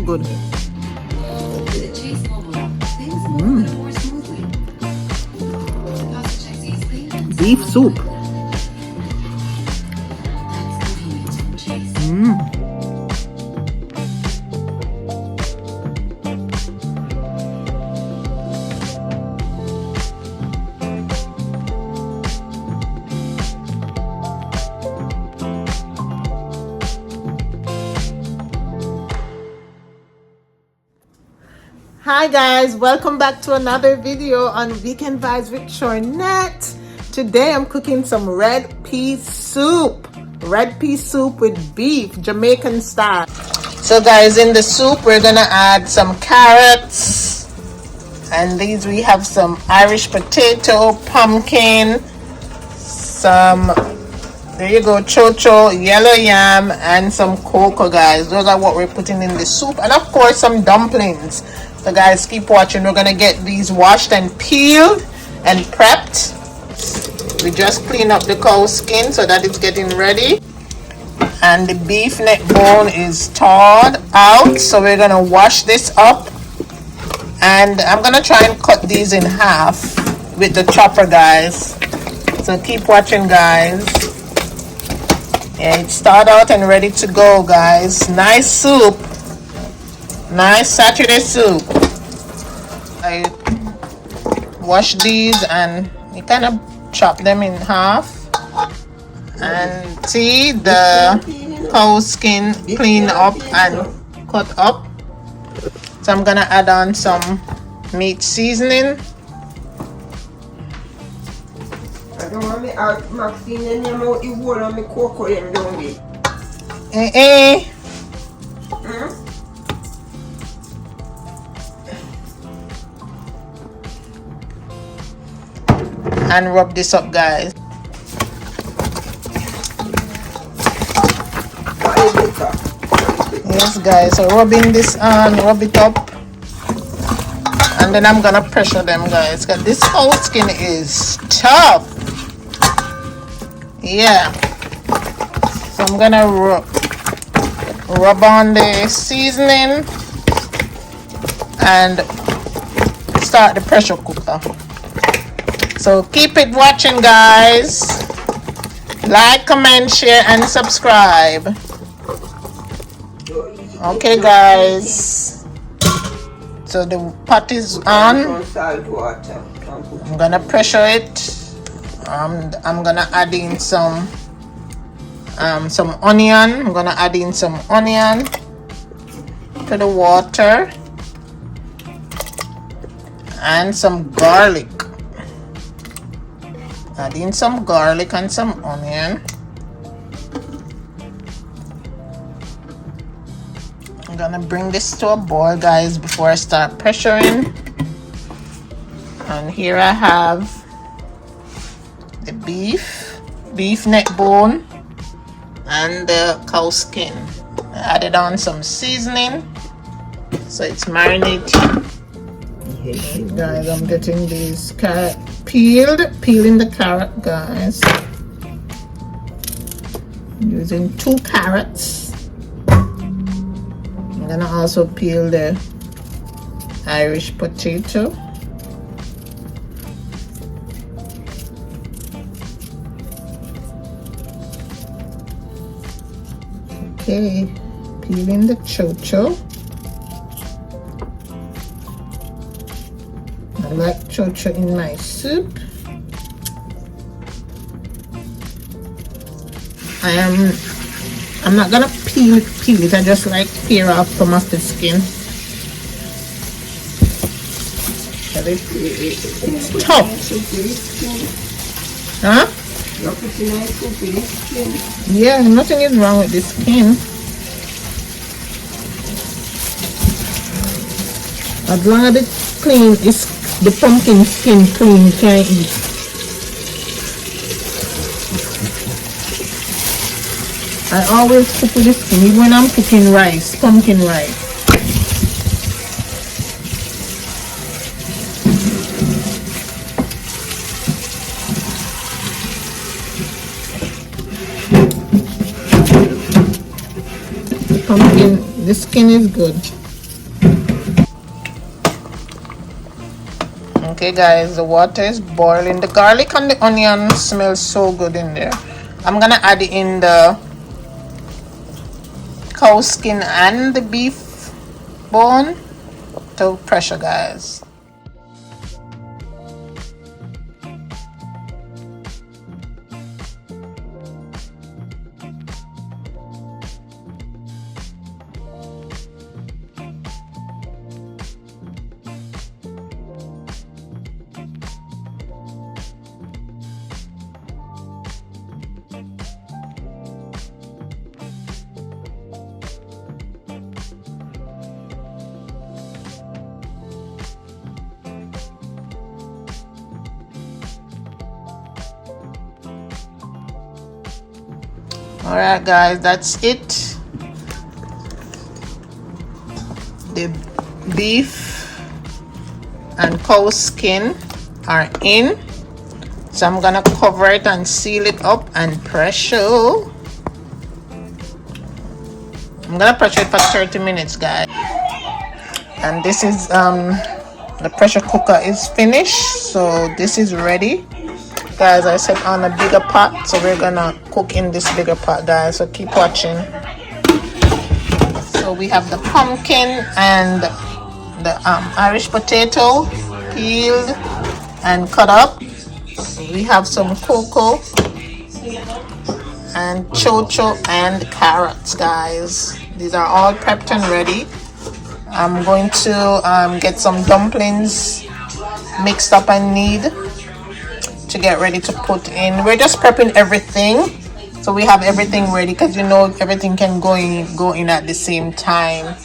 good. Beef soup. Hi guys, welcome back to another video on Weekend Vibes with Shornette. Today I'm cooking some red pea soup. Red pea soup with beef, Jamaican style. So guys, in the soup we're gonna add some carrots. And these we have some Irish potato, pumpkin, some, there you go, chocho, yellow yam, and some cocoa, guys. Those are what we're putting in the soup. And of course some dumplings. So guys, keep watching. We're gonna get these washed and peeled and prepped. We just clean up the cow skin so that it's getting ready. And the beef neck bone is thawed out. So we're gonna wash this up. And I'm gonna try and cut these in half with the chopper, guys. So keep watching, guys. Yeah, it's thawed out and ready to go, guys. Nice soup. Nice Saturday soup. I wash these and you kind of chop them in half. And see the cow skin clean up and cut up. So I'm gonna add on some meat seasoning. I don't want me out Maxine and you know you want on me cocoa them down there. And rub this up, guys. Yes, guys, so rubbing this on, rub it up, and then I'm gonna pressure them, guys, because this whole skin is tough. Yeah, so I'm gonna rub on the seasoning and start the pressure cooker. So keep it watching, guys. Like, comment, share, and subscribe. Okay, guys. So the pot is on. I'm gonna pressure it. I'm gonna add in some onion. I'm gonna add in some onion to the water and some garlic. Add in some garlic and some onion. I'm gonna bring this to a boil, guys, before I start pressuring. And here I have the beef neck bone, and the cow skin. I added on some seasoning, so it's marinating. Okay, guys, I'm getting these carrot peeling the carrot, guys. I'm using 2 carrots. I'm gonna also peel the Irish potato. Okay, peeling the chocho. I like chocho in my soup. I'm not gonna peel it. I just like tear off some of the skin. It's tough. Huh? Yeah, nothing is wrong with the skin. As long as it's clean, it's the pumpkin skin clean, you can eat. I always cook with the skin, even when I'm cooking rice, pumpkin rice. The skin is good. Okay guys, the water is boiling. The garlic and the onion smells so good in there. I'm gonna add in the cow skin and the beef bone to pressure, guys. Alright guys, that's it. The beef and cow skin are in. So I'm gonna cover it and seal it up and pressure. I'm gonna pressure it for 30 minutes, guys. And this is the pressure cooker is finished, so this is ready. Guys, I set on a bigger pot, so we're gonna cook in this bigger pot, guys, so keep watching. So we have the pumpkin and the Irish potato peeled and cut up. We have some cocoa and chocho and carrots, guys. These are all prepped and ready. I'm going to get some dumplings mixed up and knead to get ready to put in. We're just prepping everything, so we have everything ready, because you know everything can go in at the same time.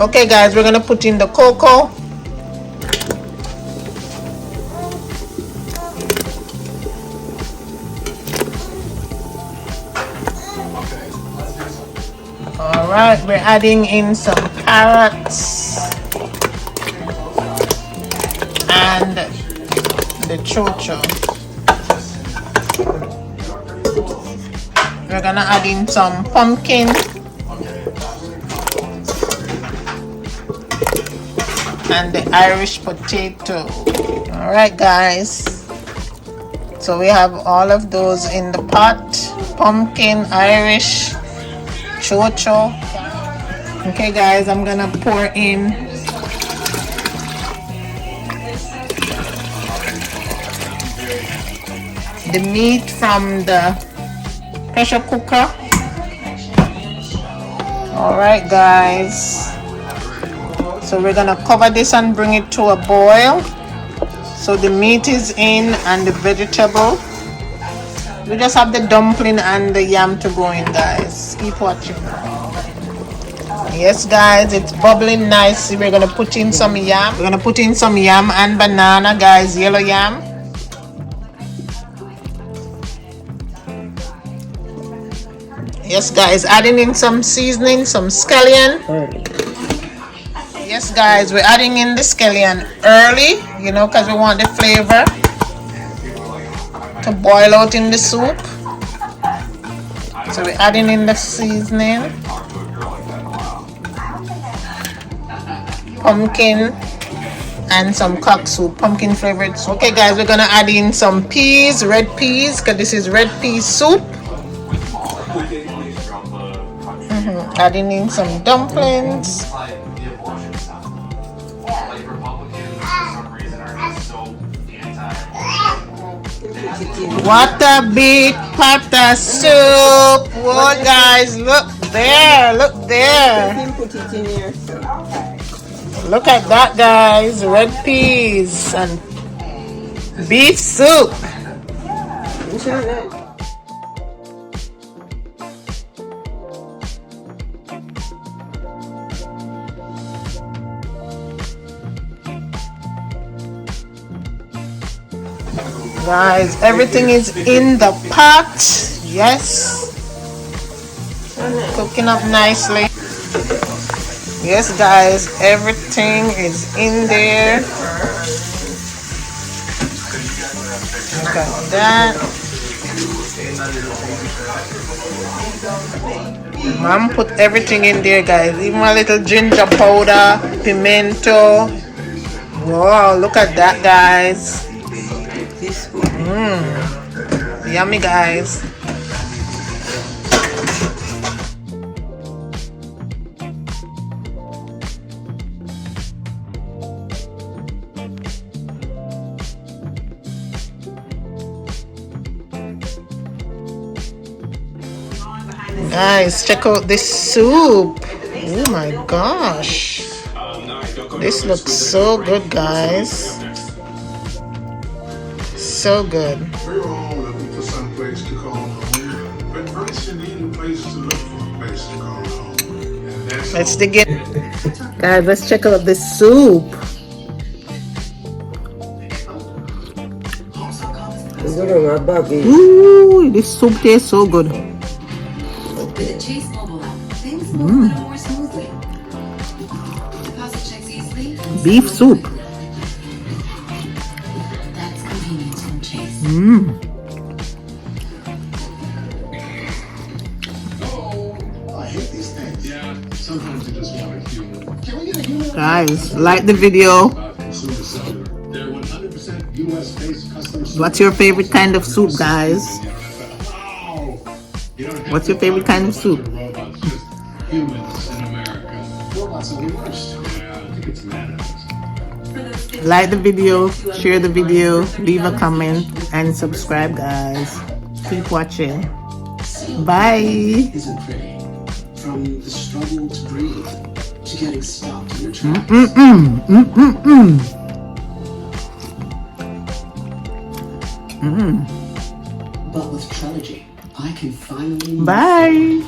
Okay guys, we're gonna put in the cocoa. Alright, we're adding in some carrots and the chocho. We're gonna add in some pumpkin and the Irish potato. All right guys, so we have all of those in the pot: pumpkin, Irish, chocho. Okay guys, I'm gonna pour in the meat from the pressure cooker. All right guys, so we're gonna cover this and bring it to a boil. So the meat is in and the vegetable. We just have the dumpling and the yam to go in, guys. Keep watching. Yes guys, it's bubbling nicely. We're gonna put in some yam. We're gonna put in some yam and banana, guys, yellow yam. Yes guys, adding in some seasoning, some scallion. Yes guys, we're adding in the scallion early, you know, because we want the flavor to boil out in the soup. So we're adding in the seasoning, pumpkin and some cock soup, pumpkin flavored soup. Okay guys, we're gonna add in some peas, red peas, because this is red pea soup. Adding in some dumplings. What a big pot of soup! Whoa guys, look there, look there. Look at that guys, red peas and beef soup. Guys, everything is in the pot. Yes, cooking up nicely. Yes, guys, everything is in there. Look at that. Mom put everything in there, guys. Even a little ginger powder, pimento. Wow, look at that, guys. Yummy, guys. Guys, check out this soup. Oh my gosh. This looks so good, guys. So good. We were all looking for some place to call home, but first you need a place to look for a place to call home. And that's Let's dig in. Guys, let's check out this soup. Ooh, this soup tastes so good. With the Chase mobile app, things move a little more smoothly. Deposit checks easily. Beef soup. That's convenience from Chase. I hate these things. Yeah, sometimes you just want a human. Can we get a human? Guys, like the video. Consumer Cellular. They're 100% US-based customer service. What's your favorite kind of soup, guys? Wow. You don't have What's to your favorite worry kind of about soup? robots, just humans in America. Robots are the worst. Yeah, I think it's managed. Like the video, share the video, leave a comment, and subscribe, guys. Keep watching. Bye. Isn't pretty. From the struggle to breathe to getting stopped in your tracks. But with Trilogy, I can finally Bye.